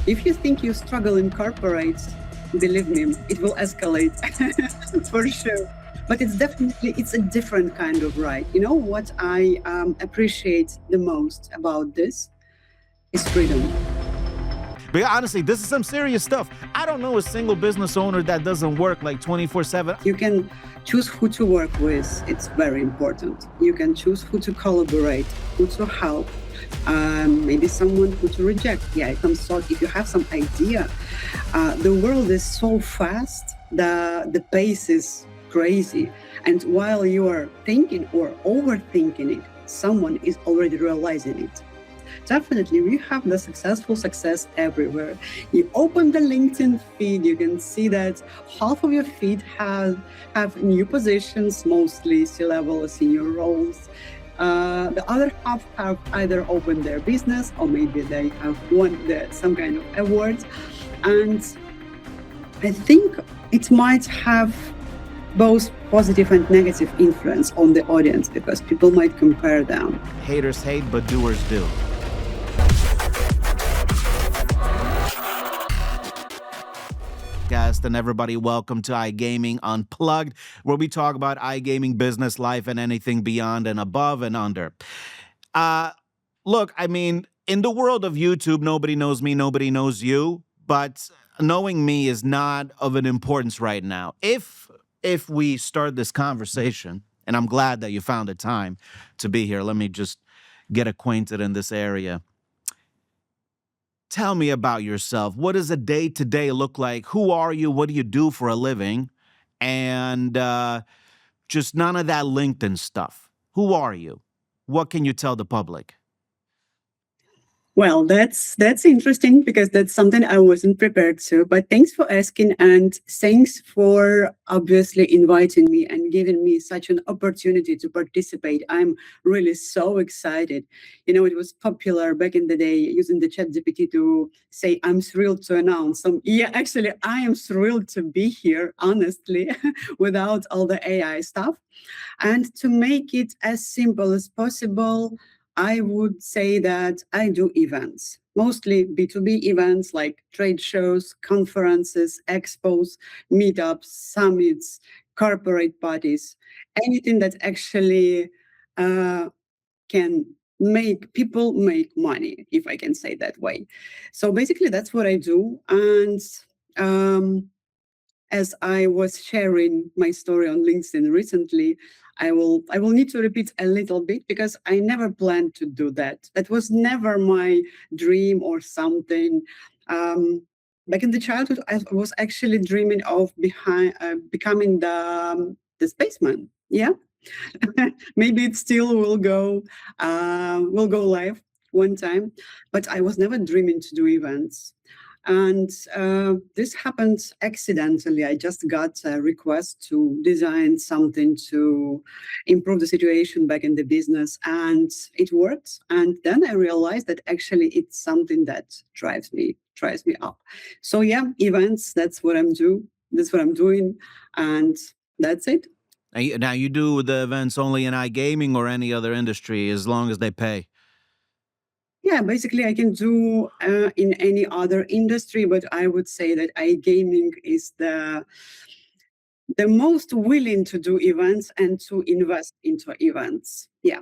If you think you struggle in corporate, believe me, it will escalate for sure. But it's a different kind of right. You know what I appreciate the most about this is freedom. But honestly, this is some serious stuff. I don't know a single business owner that doesn't work like 24/7. You can choose who to work with. It's very important. You can choose who to collaborate, who to help, maybe someone who to reject. Yeah, some sort. If you have some idea, the world is so fast. The pace is crazy, and while you are thinking or overthinking it, someone is already realizing it. Definitely, we have the success everywhere. You open the LinkedIn feed, you can see that half of your feed have new positions, mostly C-level or senior roles. The other half have either opened their business or maybe they have won some kind of awards. And I think it might have both positive and negative influence on the audience because people might compare them. Haters hate, but doers do. And everybody, welcome to iGaming Unplugged, where we talk about iGaming business, life, and anything beyond and above and under. Look, I mean, in the world of YouTube, nobody knows me, nobody knows you, but knowing me is not of an importance right now. If we start this conversation, and I'm glad that you found the time to be here, let me just get acquainted in this area. Tell me about yourself. What does a day-to-day look like? Who are you? What do you do for a living? And just none of that LinkedIn stuff. Who are you? What can you tell the public? Well, that's interesting because that's something I wasn't prepared to. But thanks for asking, and thanks for obviously inviting me and giving me such an opportunity to participate. I'm really so excited. You know, it was popular back in the day using the chat GPT to say, I'm thrilled to announce some. Yeah, actually, I am thrilled to be here, honestly, without all the AI stuff. And to make it as simple as possible, I would say that I do events, mostly B2B events like trade shows, conferences, expos, meetups, summits, corporate parties, anything that actually uh, can make people make money, if I can say that way. So basically, that's what I do. And um, as I was sharing my story on LinkedIn recently, I will need to repeat a little bit because I never planned to do that. That was never my dream or something. Back in the childhood, I was actually dreaming of becoming the spaceman. Yeah, maybe it still will go live one time, but I was never dreaming to do events. And this happened accidentally. I just got a request to design something to improve the situation back in the business, and it worked. And then I realized that actually it's something that drives me up. So yeah, events. That's what I'm do. That's what I'm doing, and that's it. Now, you do the events only in iGaming or any other industry as long as they pay? Yeah, basically, I can do in any other industry, but I would say that iGaming is the most willing to do events and to invest into events. Yeah.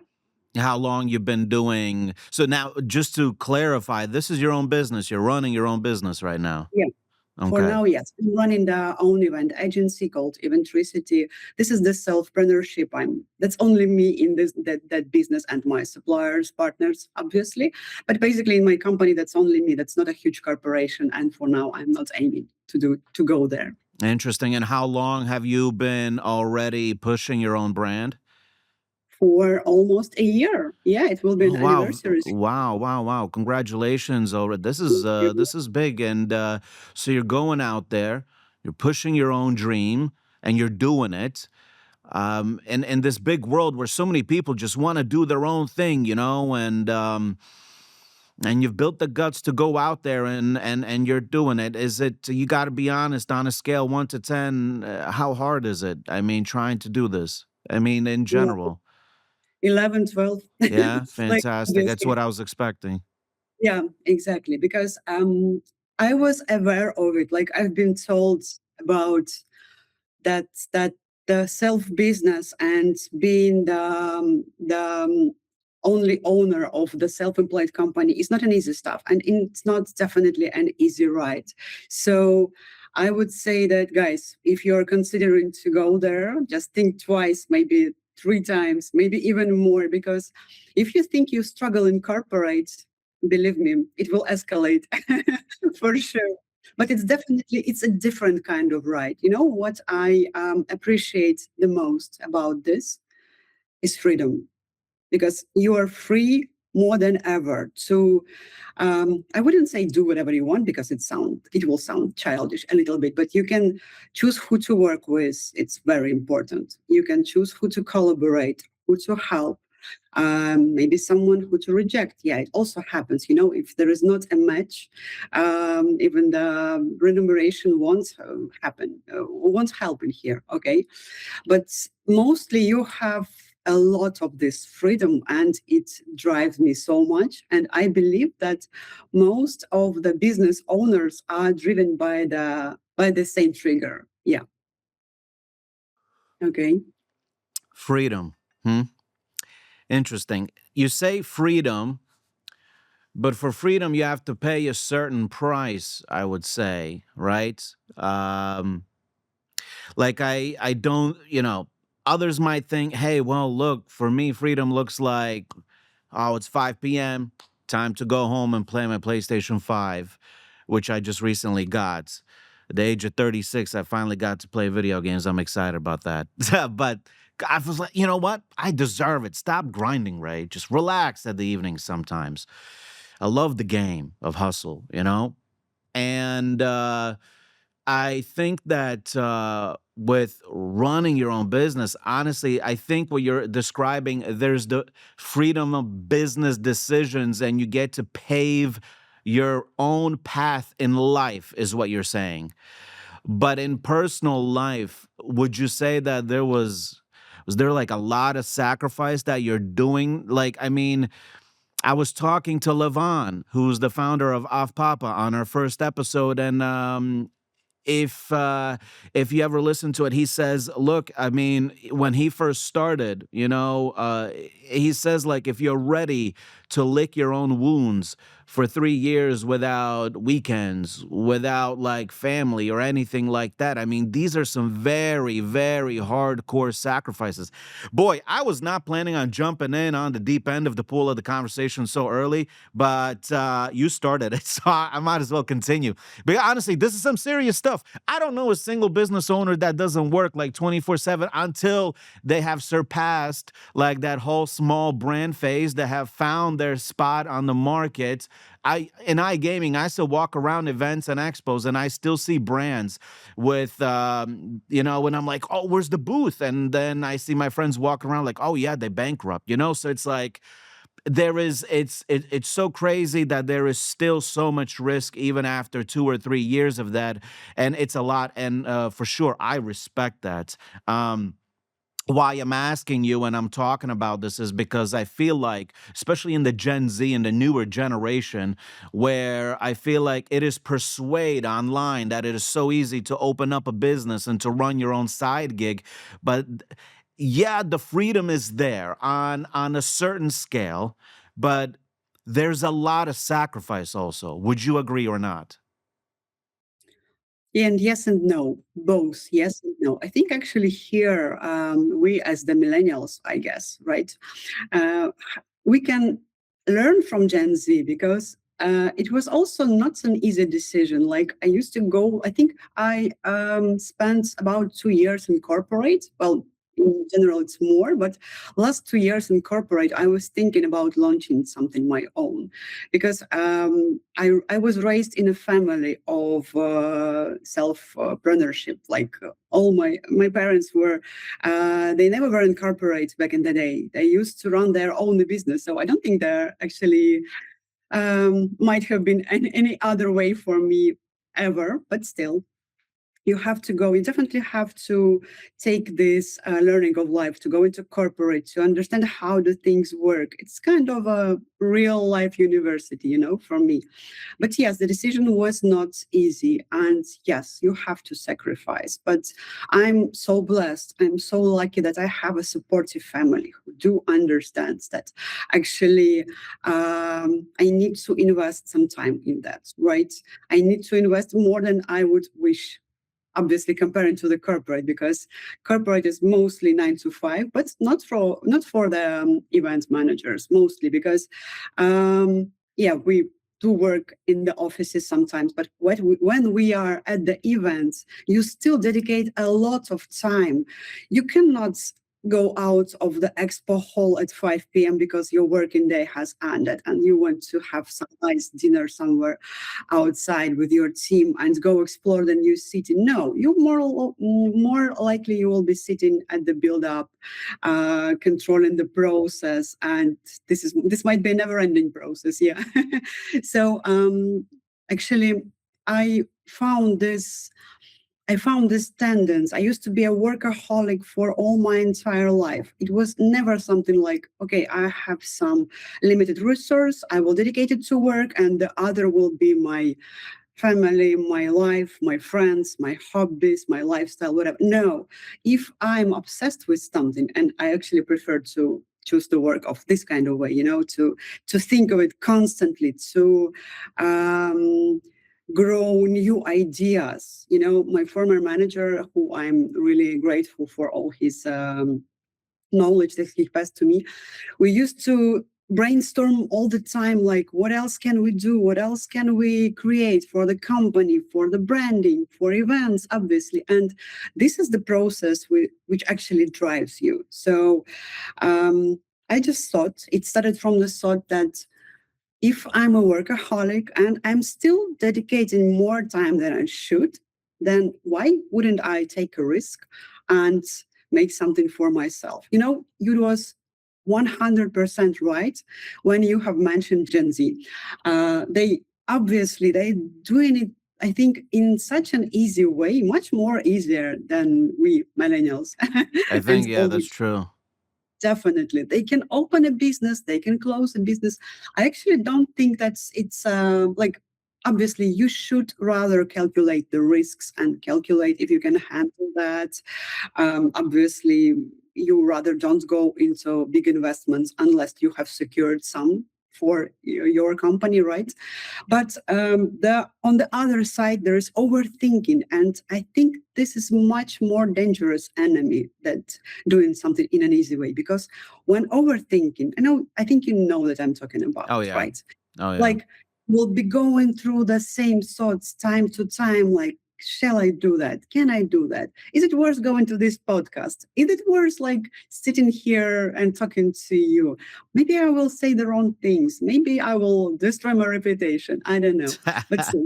How long you've been doing? So now, just to clarify, this is your own business. You're running your own business right now. Yeah. For Okay. now, yes. I'm running the own event agency called Eventricity. This is the self-preneurship. That's only me in that business and my suppliers, partners, obviously. But basically in my company, that's only me. That's not a huge corporation. And for now, I'm not aiming to go there. Interesting. And how long have you been already pushing your own brand? For almost a year. Yeah, it will be Oh, an wow. anniversary. Wow, wow, wow. Congratulations already. This is big. And so you're going out there, you're pushing your own dream, and you're doing it. And in this big world where so many people just want to do their own thing, you know, and you've built the guts to go out there and you're doing it. Is it, you got to be honest, on a scale 1 to 10, how hard is it? I mean, trying to do this. I mean, in Yeah, general. 11, 12. Yeah, Like fantastic. That's obviously. what I was expecting. Yeah, exactly. Because I was aware of it. Like I've been told about that the self business and being the only owner of the self-employed company is not an easy stuff, and it's not definitely an easy ride. So I would say that, guys, if you're considering to go there, just think twice, maybe three times, maybe even more, because if you think you struggle in corporate, believe me, it will escalate for sure. But it's a different kind of ride. You know what I appreciate the most about this is freedom, because you are free more than ever to, I wouldn't say do whatever you want, because it will sound childish a little bit, but you can choose who to work with. It's very important. You can choose who to collaborate, who to help, maybe someone who to reject. Yeah, it also happens. You know, if there is not a match, even the remuneration won't happen, won't help in here. Okay, but mostly you have a lot of this freedom, and it drives me so much. And I believe that most of the business owners are driven by the same trigger. Yeah. Okay. Freedom. Hmm? Interesting. You say freedom, but for freedom, you have to pay a certain price, I would say, right? Like I don't, others might think, hey, well, look, for me, freedom looks like, oh, it's 5 p.m., time to go home and play my PlayStation 5, which I just recently got. At the age of 36, I finally got to play video games. I'm excited about that. But I was like, you know what? I deserve it. Stop grinding, Ray. Just relax at the evening sometimes. I love the game of hustle, And I think that with running your own business, honestly, I think what you're describing, there's the freedom of business decisions, and you get to pave your own path in life, is what you're saying. But in personal life, would you say that was there like a lot of sacrifice that you're doing? Like, I mean, I was talking to Levon, who's the founder of Off Papa, on our first episode, and if if you ever listen to it, he says, look, I mean, when he first started, he says, like, if you're ready to lick your own wounds for 3 years without weekends, without like family or anything like that, I mean, these are some very, very hardcore sacrifices. Boy, I was not planning on jumping in on the deep end of the pool of the conversation so early, but you started it, so I might as well continue. But honestly, this is some serious stuff. I don't know a single business owner that doesn't work like 24/7 until they have surpassed like that whole small brand phase, that have found their spot on the market. In iGaming, I still walk around events and expos, and I still see brands with when I'm like, oh, where's the booth? And then I see my friends walk around like, oh yeah, they bankrupt. So it's like, it's so crazy that there is still so much risk even after 2 or 3 years of that, and it's a lot. And for sure, I respect that. Why I'm asking you and I'm talking about this is because I feel like, especially in the Gen Z and the newer generation, where I feel like it is persuade online that it is so easy to open up a business and to run your own side gig. But yeah, the freedom is there on a certain scale, but there's a lot of sacrifice also. Would you agree or not? And yes and no, both yes and no. I think actually here, we as the millennials, I guess, right? uh, we can learn from Gen Z, because it was also not an easy decision. Like I used to go, I think I spent about 2 years in corporate. Well, in general, it's more, but last 2 years in corporate, I was thinking about launching something my own, because I was raised in a family of self-preneurship. Like all my parents were, they never were in corporate back in the day. They used to run their own business. So I don't think there actually might have been any other way for me ever, but still. you have to go, you definitely have to take this learning of life to go into corporate to understand how do things work. It's kind of a real life university, for me. But yes, the decision was not easy. And yes, you have to sacrifice. But I'm so blessed. I'm so lucky that I have a supportive family who do understand that actually I need to invest some time in that, right? I need to invest more than I would wish, obviously comparing to the corporate, because corporate is mostly 9 to 5, but not for the event managers, mostly because yeah, we do work in the offices sometimes, but when we are at the events, you still dedicate a lot of time. You cannot go out of the expo hall at 5 p.m. because your working day has ended and you want to have some nice dinner somewhere outside with your team and go explore the new city. No, you more likely you will be sitting at the build up, controlling the process, and this might be a never ending process. Yeah. So actually, I found this. I found this tendency. I used to be a workaholic for all my entire life. It was never something like, okay, I have some limited resource, I will dedicate it to work, and the other will be my family, my life, my friends, my hobbies, my lifestyle, whatever. No, if I'm obsessed with something, and I actually prefer to choose to work of this kind of way, to think of it constantly, to grow new ideas. My former manager, who I'm really grateful for all his knowledge that he passed to me, we used to brainstorm all the time, like what else can we do, what else can we create for the company, for the branding, for events, obviously. And this is the process which actually drives you. So I just thought, it started from the thought that if I'm a workaholic and I'm still dedicating more time than I should, then why wouldn't I take a risk and make something for myself? You was 100% right when you have mentioned Gen Z. They doing it, I think, in such an easy way, much more easier than we millennials I and think, yeah, all. that's true. Definitely. They can open a business, they can close a business. I actually don't think it's like, obviously, you should rather calculate the risks and calculate if you can handle that. Obviously, you rather don't go into big investments unless you have secured some for your company, right? But the on the other side, there is overthinking, and I think this is much more dangerous enemy that doing something in an easy way. Because when overthinking, I think you know that I'm talking about, Oh yeah. right? Oh yeah. Like, we'll be going through the same thoughts time to time, like, shall I do that? Can I do that? Is it worth going to this podcast? Is it worth like sitting here and talking to you? Maybe I will say the wrong things. Maybe I will destroy my reputation. I don't know. But still,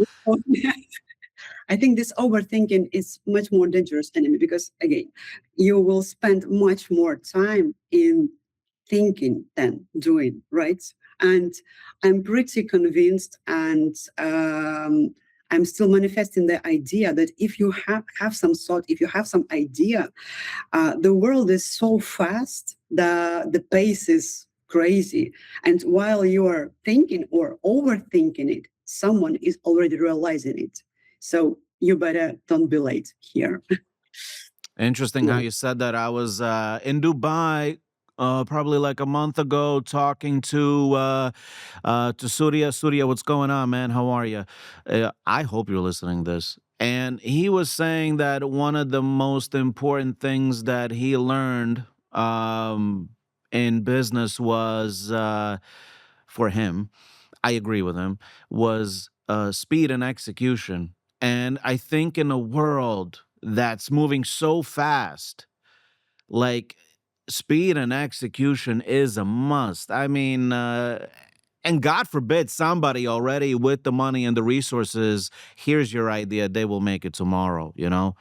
I think this overthinking is much more dangerous enemy, because again, you will spend much more time in thinking than doing, right? And I'm pretty convinced, and I'm still manifesting the idea that if you have some thought, if you have some idea, the world is so fast, the pace is crazy. And while you are thinking or overthinking it, someone is already realizing it. So you better don't be late here. Interesting how Yeah. you said that. I was in Dubai probably like a month ago talking to Surya. Surya, what's going on, man? How are you? I hope you're listening to this. And he was saying that one of the most important things that he learned in business was for him, I agree with him, was speed and execution. And I think in a world that's moving so fast, like speed and execution is a must. I mean, and God forbid somebody already with the money and the resources, here's your idea, they will make it tomorrow, you know?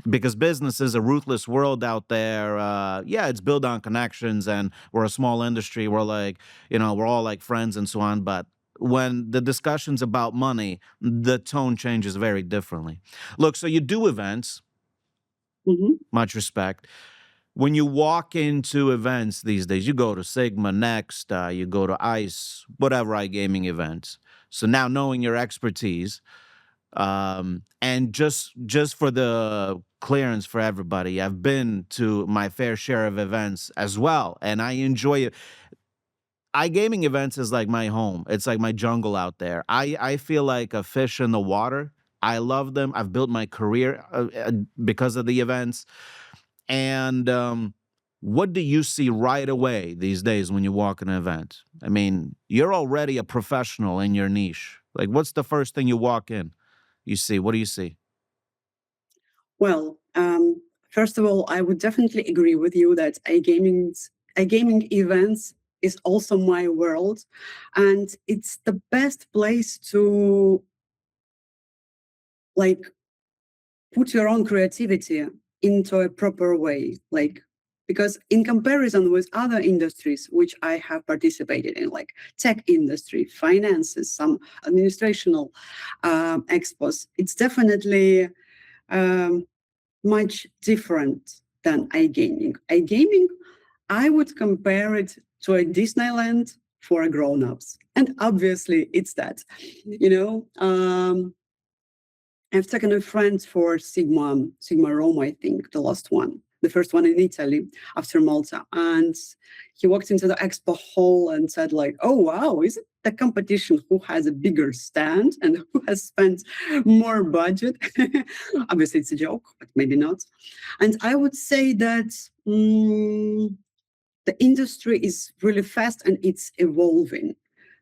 Because business is a ruthless world out there. Yeah, it's built on connections, and we're a small industry. We're like, we're all like friends and so on. But when the discussion's about money, the tone changes very differently. Look, so you do events, Mhm. much respect. When you walk into events these days, you go to Sigma, Next, you go to ICE, whatever iGaming events. So now knowing your expertise, and just for the clearance for everybody, I've been to my fair share of events as well, and I enjoy it. iGaming events is like my home. It's like my jungle out there. I feel like a fish in the water. I love them. I've built my career because of the events. And what do you see right away these days when you walk in an event? I mean, you're already a professional in your niche. Like, what's the first thing you walk in? You see? What do you see? Well, first of all, I would definitely agree with you that iGaming events is also my world, and it's the best place to like put your own creativity into a proper way, like because in comparison with other industries which I have participated in, like tech industry, finances, some administrational expos, it's definitely um, much different than iGaming. iGaming, I would compare it to a Disneyland for grown-ups. And obviously it's that, you know, I've taken a friend for Sigma Rome, I think, the last one, the first one in Italy after Malta. And he walked into the expo hall and said, like, oh, wow, is it the competition who has a bigger stand and who has spent more budget? Obviously, it's a joke, but maybe not. And I would say that the industry is really fast and it's evolving.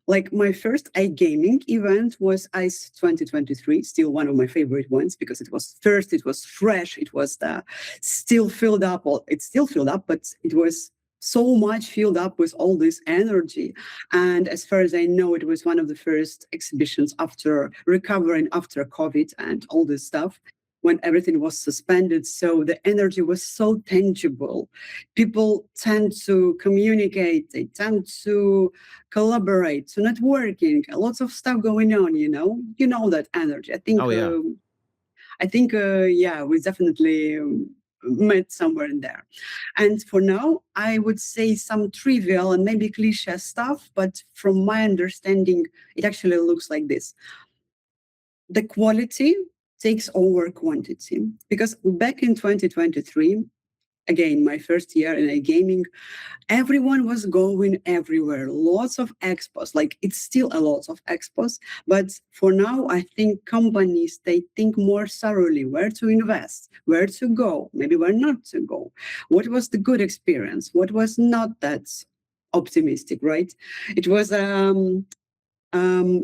Like my first iGaming event was ICE 2023, still one of my favorite ones because it was first, it was fresh, it was still filled up. Well, it's still filled up, but it was so much filled up with all this energy. And as far as I know, it was one of the first exhibitions after recovering after COVID and all this stuff when everything was suspended. So the energy was so tangible. People tend to communicate, they tend to collaborate, to networking, lots of stuff going on, you know that energy. Oh yeah. Yeah, we definitely met somewhere in there. And for now, I would say some trivial and maybe cliche stuff, but from my understanding, it actually looks like this. The quality takes over quantity because back in 2023, again, my first year in gaming, everyone was going everywhere. Lots of expos, like it's still a lot of expos. But for now, I think companies, they think more thoroughly where to invest, where to go, maybe where not to go. What was the good experience? What was not that optimistic, right? It was a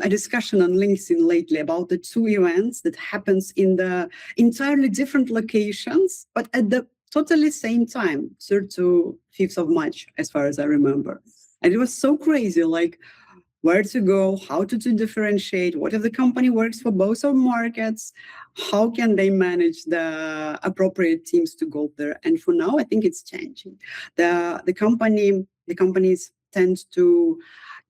discussion on LinkedIn lately about the two events that happens in the entirely different locations, but at the totally same time, 3rd to 5th of March, as far as I remember. And it was so crazy, like where to go, how to differentiate, what if the company works for both of markets, how can they manage the appropriate teams to go there. And for now, I think it's changing. The companies tend to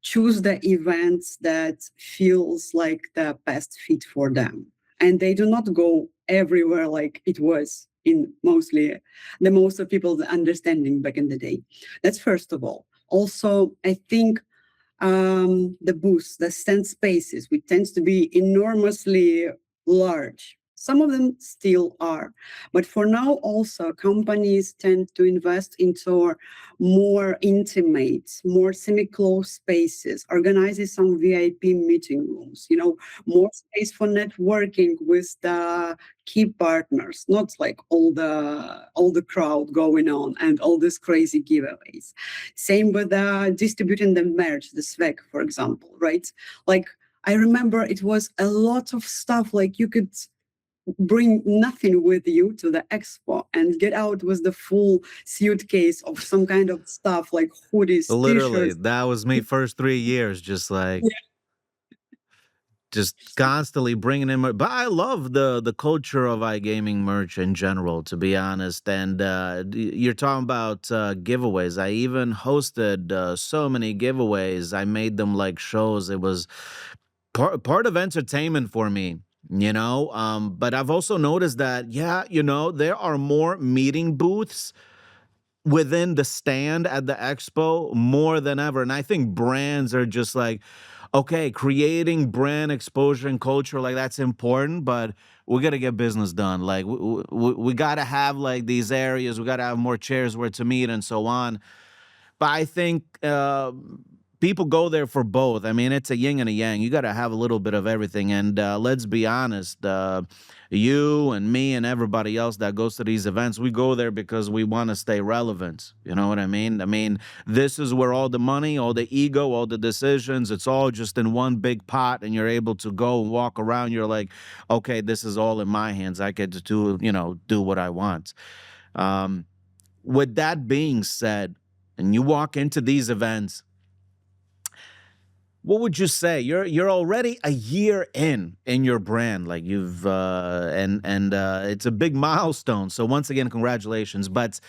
choose the events that feels like the best fit for them, and they do not go everywhere like it was in mostly the most of people's understanding back in the day. That's first of all. Also, I think the booths, the stand spaces, which tends to be enormously large. Some of them still are. But for now, also, companies tend to invest into more intimate, more semi-closed spaces, organizing some VIP meeting rooms, more space for networking with the key partners, not like all the crowd going on and all these crazy giveaways. Same with distributing the merch, the swag, for example, right? Like I remember it was a lot of stuff, like you could bring nothing with you to the expo and get out with the full suitcase of some kind of stuff like hoodies, Literally, t-shirts. that was me first 3 years, just like just constantly bringing in. But I love the culture of iGaming merch in general, to be honest. And you're talking about giveaways. I even hosted so many giveaways. I made them like shows. It was part of entertainment for me. But I've also noticed that, yeah, there are more meeting booths within the stand at the expo more than ever. And I think brands are just like, okay, creating brand exposure and culture, like that's important, but we got to get business done. Like we got to have like these areas, we got to have more chairs where to meet and so on. But I think people go there for both. I mean, it's a yin and a yang. You got to have a little bit of everything. And let's be honest, you and me and everybody else that goes to these events, we go there because we want to stay relevant. You know what I mean? I mean, this is where all the money, all the ego, all the decisions, it's all just in one big pot, and you're able to go and walk around. You're like, okay, this is all in my hands. I get to do what I want. Um, with that being said, and you walk into these events, what would you say? You're already a year in your brand, like you've and it's a big milestone. So once again, congratulations. But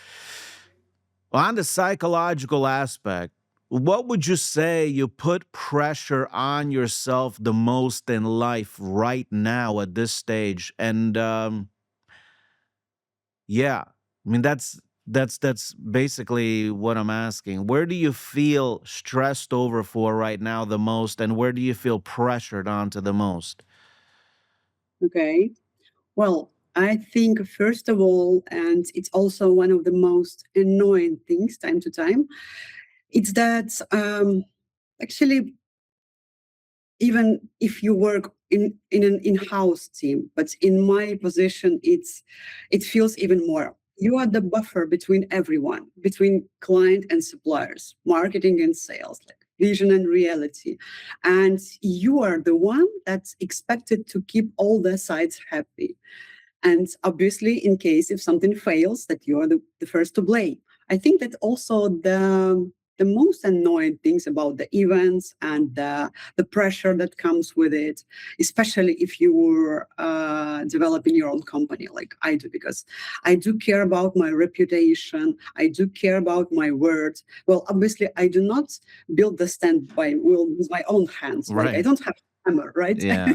on the psychological aspect, what would you say you put pressure on yourself the most in life right now at this stage? And yeah. I mean, that's basically what I'm asking. Where do you feel stressed over for right now the most, and where do you feel pressured onto the most? Okay. Well, I think first of all, and it's also one of the most annoying things time to time, it's that actually, even if you work in an in-house team, but in my position, it feels even more. You are the buffer between everyone, between client and suppliers, marketing and sales, like vision and reality. And you are the one that's expected to keep all the sides happy. And obviously, in case if something fails, that you are the first to blame. I think that also the most annoying things about the events and the pressure that comes with it, especially if you were developing your own company like I do, because I do care about my reputation, I do care about my words. Well, obviously, I do not build the stand with my own hands. Like I Right. don't have a hammer, right? Yeah.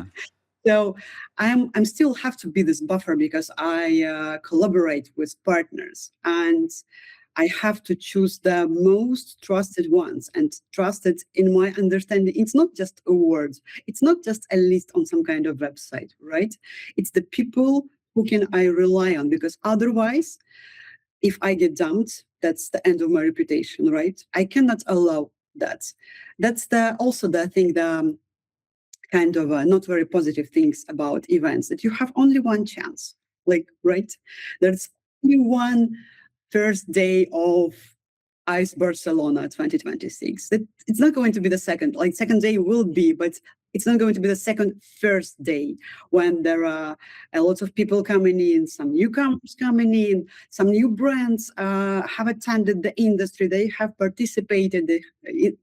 So I'm still have to be this buffer because I collaborate with partners, and I have to choose the most trusted ones, and trusted in my understanding. It's not just a word. It's not just a list on some kind of website, right? It's the people who can I rely on, because otherwise, if I get dumped, that's the end of my reputation, right? I cannot allow that. That's the also the thing, the kind of not very positive things about events, that you have only one chance, like, right? There's only one first day of Ice Barcelona 2026. It's not going to be the second. Like second day will be, but it's not going to be the second first day, when there are a lot of people coming in, some newcomers coming in, some new brands have attended the industry. They have participated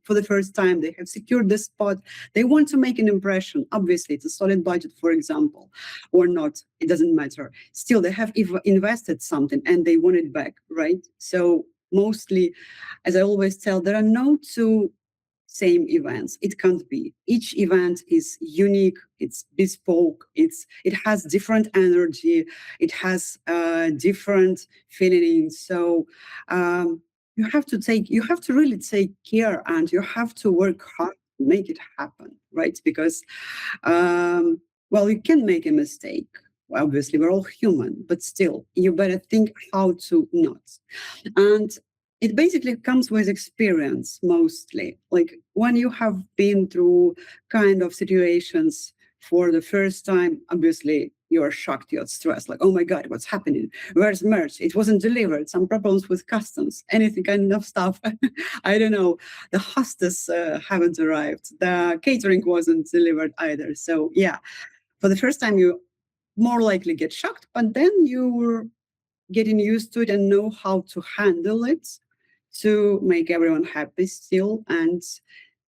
for the first time. They have secured the spot. They want to make an impression. Obviously, it's a solid budget, for example, or not. It doesn't matter. Still, they have invested something and they want it back, right? So mostly, as I always tell, there are no two same events. It can't be. Each event is unique. It's bespoke. It has different energy. It has different feelings. So you have to really take care, and you have to work hard to make it happen, right? Because well, you can make a mistake. Obviously, we're all human, but still, you better think how to not. And it basically comes with experience mostly. Like when you have been through kind of situations for the first time, obviously you're shocked, you're stressed, like, oh my God, what's happening? Where's merch? It wasn't delivered, some problems with customs, anything kind of stuff. I don't know. The hostess haven't arrived. The catering wasn't delivered either. So yeah, for the first time, you more likely get shocked, but then you're getting used to it and know how to handle it to make everyone happy still. And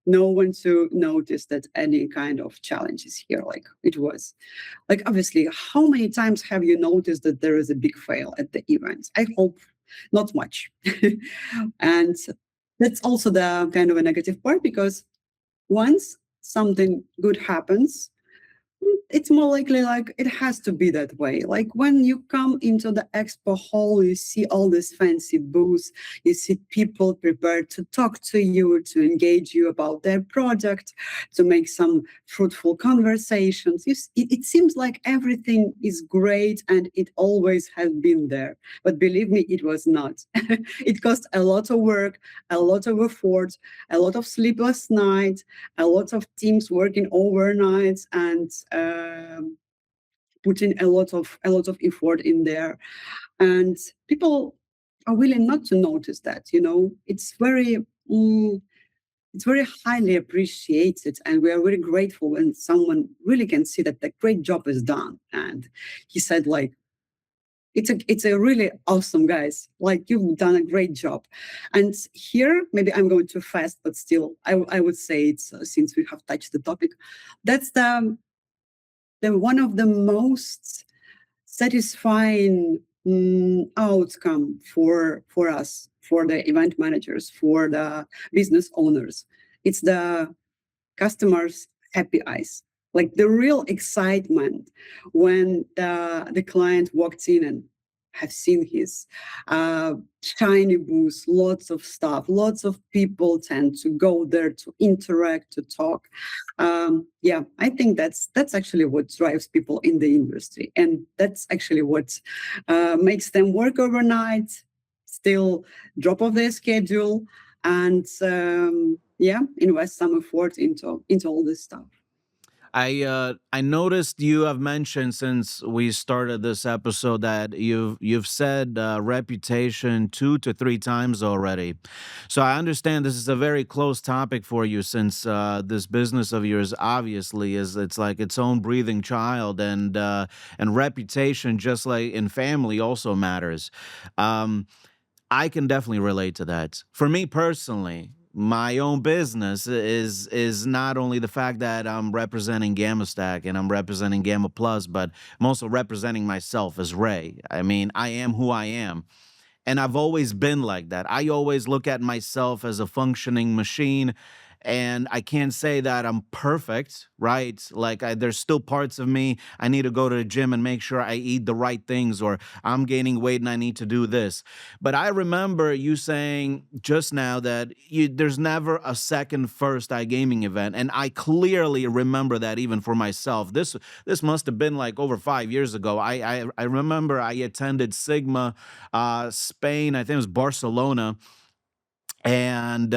no one to notice that any kind of challenges here. Like it was like, obviously, how many times have you noticed that there is a big fail at the event? I hope not much. And that's also the kind of a negative part, because once something good happens, it's more likely like it has to be that way. Like when you come into the expo hall, you see all these fancy booths, you see people prepared to talk to you, to engage you about their project, to make some fruitful conversations. It seems like everything is great and it always has been there. But believe me, it was not. It cost a lot of work, a lot of effort, a lot of sleepless nights, a lot of teams working overnight, and putting a lot of effort in there, and people are willing not to notice that. It's very highly appreciated, and we are very grateful when someone really can see that the great job is done. And he said, like, it's a really awesome, guys. Like, you've done a great job. And here, maybe I'm going too fast, but still, I would say it's since we have touched the topic, that's the one of the most satisfying outcome for us, for the event managers, for the business owners. It's the customers' happy eyes, like the real excitement when the client walked in and have seen his uh, shiny booth, lots of stuff, lots of people tend to go there to interact, to talk. Yeah, I think that's actually what drives people in the industry, and that's actually what makes them work overnight, still drop off their schedule, and yeah, invest some effort into all this stuff. I noticed you have mentioned since we started this episode that you've said reputation 2 to 3 times already. So I understand this is a very close topic for you, since this business of yours obviously it's like its own breathing child, and reputation, just like in family, also matters. Um, I can definitely relate to that. For me personally, my own business is not only the fact that I'm representing Gamma Stack and I'm representing Gamma Plus, but I'm also representing myself as Ray. I mean, I am who I am. And I've always been like that. I always look at myself as a functioning machine. And I can't say that I'm perfect, right? Like, there's still parts of me. I need to go to the gym and make sure I eat the right things, or I'm gaining weight and I need to do this. But I remember you saying just now that there's never a second first iGaming event. And I clearly remember that even for myself. This must have been like over 5 years ago. I remember I attended Sigma, Spain. I think it was Barcelona, and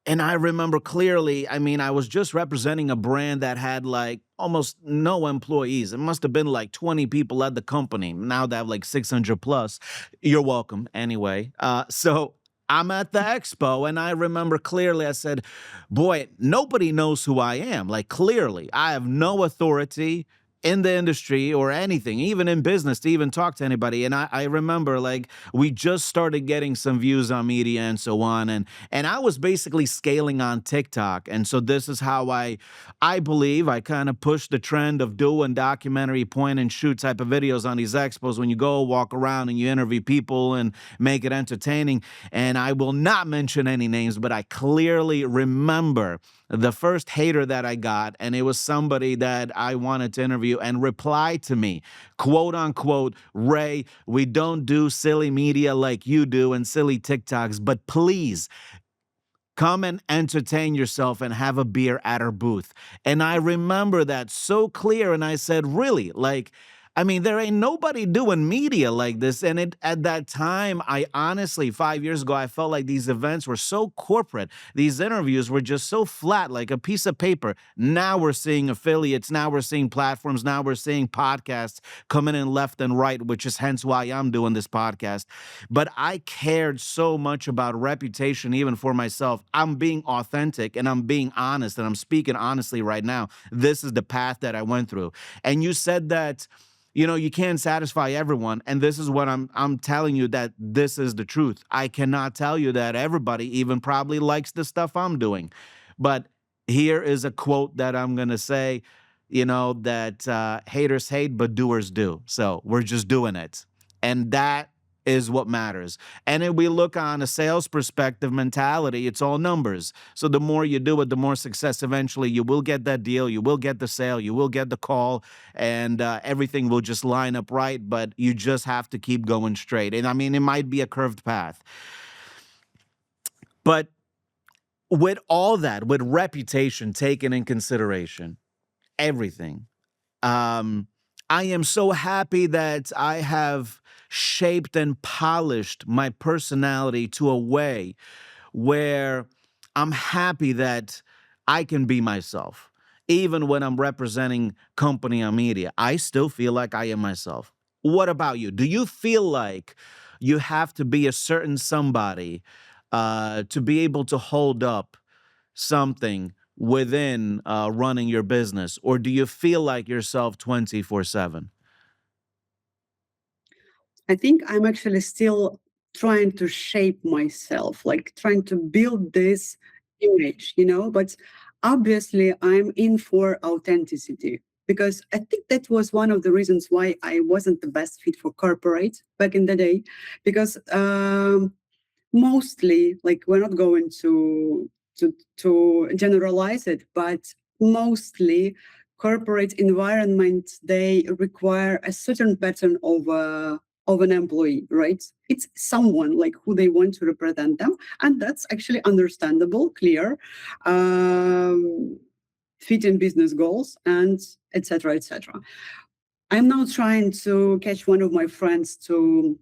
and I remember clearly, I mean, I was just representing a brand that had like almost no employees. It must have been like 20 people at the company. Now they have like 600 plus. You're welcome anyway. So I'm at the expo, and I remember clearly I said, boy, nobody knows who I am. Like, clearly, I have no authority in the industry or anything, even in business, to even talk to anybody. And I remember, like, we just started getting some views on media and so on. And I was basically scaling on TikTok. And so this is how I believe I kind of pushed the trend of doing documentary point and shoot type of videos on these expos, when you go walk around and you interview people and make it entertaining. And I will not mention any names, but I clearly remember the first hater that I got, and it was somebody that I wanted to interview and replied to me, quote unquote, Ray, we don't do silly media like you do and silly TikToks, but please come and entertain yourself and have a beer at our booth. And I remember that so clear. And I said, really? Like, I mean, there ain't nobody doing media like this. And at that time, I honestly, 5 years ago, I felt like these events were so corporate. These interviews were just so flat, like a piece of paper. Now we're seeing affiliates. Now we're seeing platforms. Now we're seeing podcasts coming in left and right, which is hence why I'm doing this podcast. But I cared so much about reputation, even for myself. I'm being authentic and I'm being honest, and I'm speaking honestly right now. This is the path that I went through. And you said that, you can't satisfy everyone. And this is what I'm telling you, that this is the truth. I cannot tell you that everybody even probably likes the stuff I'm doing. But here is a quote that I'm going to say, that haters hate, but doers do. So we're just doing it. And that is what matters. And if we look on a sales perspective mentality, it's all numbers. So the more you do it, the more success eventually you will get that deal, you will get the sale, you will get the call, and everything will just line up right. But you just have to keep going straight. And I mean, it might be a curved path. But with all that, with reputation taken in consideration, everything, um, I am so happy that I have shaped and polished my personality to a way where I'm happy that I can be myself. Even when I'm representing company or media, I still feel like I am myself. What about you? Do you feel like you have to be a certain somebody to be able to hold up something within running your business, or do you feel like yourself 24/7? I think I'm actually still trying to shape myself, like trying to build this image, but obviously I'm in for authenticity because I think that was one of the reasons why I wasn't the best fit for corporate back in the day because mostly, like, we're not going to generalize it, but mostly corporate environment, they require a certain pattern of an employee, right? It's someone like who they want to represent them, and that's actually understandable, clear, um, fit in business goals, and etc. etc. I'm now trying to catch one of my friends to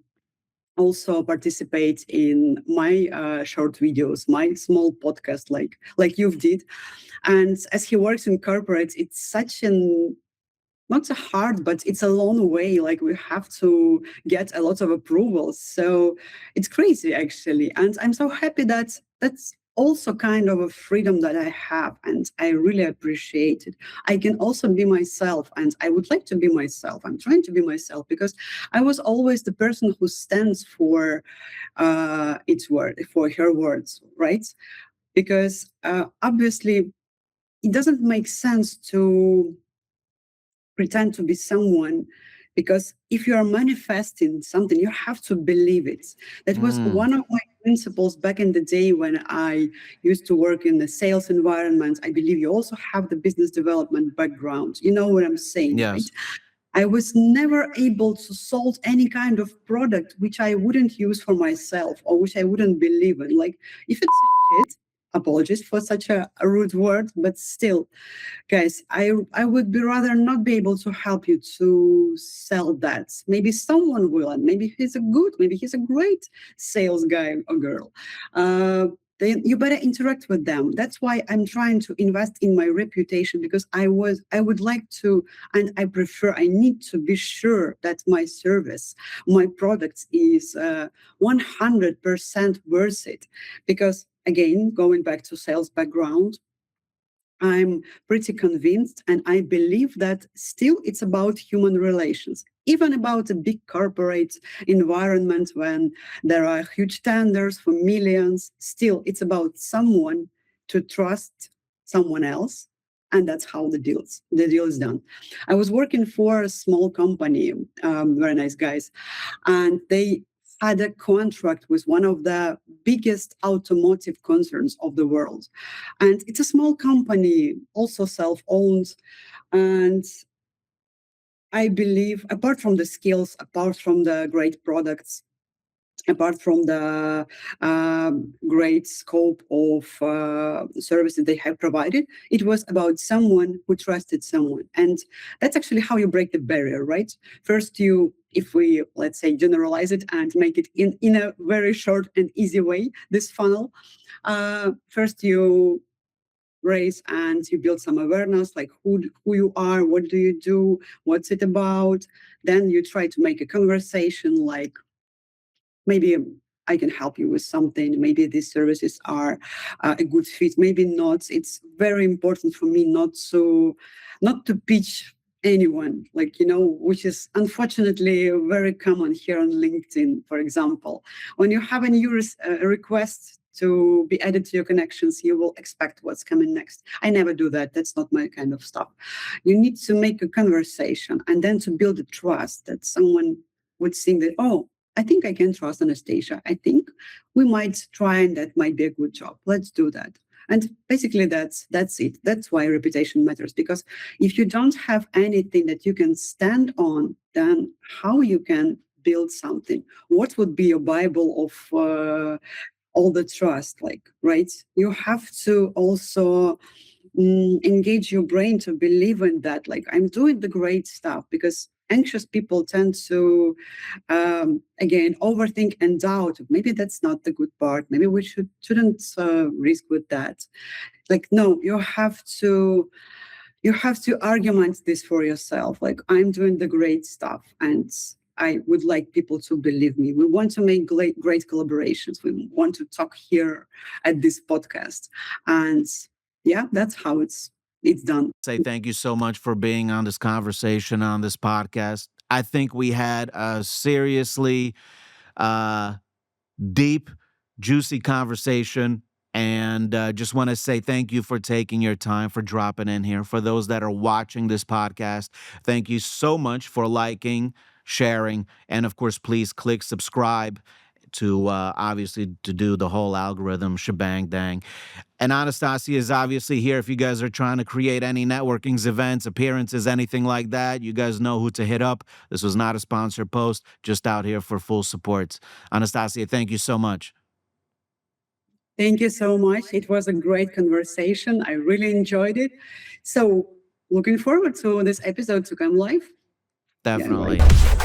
also participate in my short videos, my small podcast, like you've did. And as he works in corporate, it's such an not so hard, but it's a long way. Like we have to get a lot of approvals. So it's crazy actually. And I'm so happy that that's also kind of a freedom that I have. And I really appreciate it. I can also be myself and I would like to be myself. I'm trying to be myself because I was always the person who stands for its word, for her words, right? Because obviously it doesn't make sense to pretend to be someone because if you are manifesting something you have to believe it. That was Mm, one of my principles back in the day when I used to work in the sales environment. I believe you also have the business development background, you know what I'm saying, right? yes. I was never able to solve any kind of product which I wouldn't use for myself or which I wouldn't believe in. Like if it's shit, apologies for such a rude word, but still, guys, I would be rather not be able to help you to sell that. Maybe someone will, and maybe he's a great sales guy or girl. Then you better interact with them. That's why I'm trying to invest in my reputation because I would like to, and I need to be sure that my service, my product is 100% worth it. Because again, going back to sales background, I'm pretty convinced, and I believe that still it's about human relations, even about a big corporate environment when there are huge tenders for millions. Still, it's about someone to trust someone else. And that's how the deal is done. I was working for a small company, very nice guys, and they had a contract with one of the biggest automotive concerns of the world. And it's a small company, also self owned. And I believe, apart from the skills, apart from the great products, apart from the great scope of services they have provided, it was about someone who trusted someone. And that's actually how you break the barrier, right? First, if we, let's say, generalize it and make it in a very short and easy way, this funnel, first you raise and you build some awareness, like who you are, what do you do, what's it about. Then you try to make a conversation like, maybe I can help you with something. Maybe these services are a good fit. Maybe not. It's very important for me not to pitch anyone, like, which is unfortunately very common here on LinkedIn, for example. When you have a new request to be added to your connections, you will expect what's coming next. I never do that. That's not my kind of stuff. You need to make a conversation and then to build a trust that someone would think that, oh, I think I can trust Anastasia. I think we might try and that might be a good job. Let's do that. And basically that's it. That's why reputation matters, because if you don't have anything that you can stand on, then how you can build something? What would be your Bible of all the trust, like, right? You have to also engage your brain to believe in that, like, I'm doing the great stuff, because anxious people tend to again overthink and doubt, maybe that's not the good part, maybe we shouldn't risk with that. Like, no, you have to argument this for yourself, like, I'm doing the great stuff and I would like people to believe me. We want to make great collaborations. We want to talk here at this podcast. And yeah, that's how it's done. Say thank you so much for being on this conversation on this podcast. I think we had a seriously deep, juicy conversation. And just want to say thank you for taking your time, for dropping in here. For those that are watching this podcast, thank you so much for liking, sharing, and of course, please click subscribe to obviously to do the whole algorithm shebang dang. And Anastasiya is obviously here. If you guys are trying to create any networking events, appearances, anything like that, you guys know who to hit up. This was not a sponsored post, just out here for full support. Anastasiya, thank you so much. Thank you so much. It was a great conversation. I really enjoyed it. So looking forward to this episode to come live. Definitely. Yeah, right.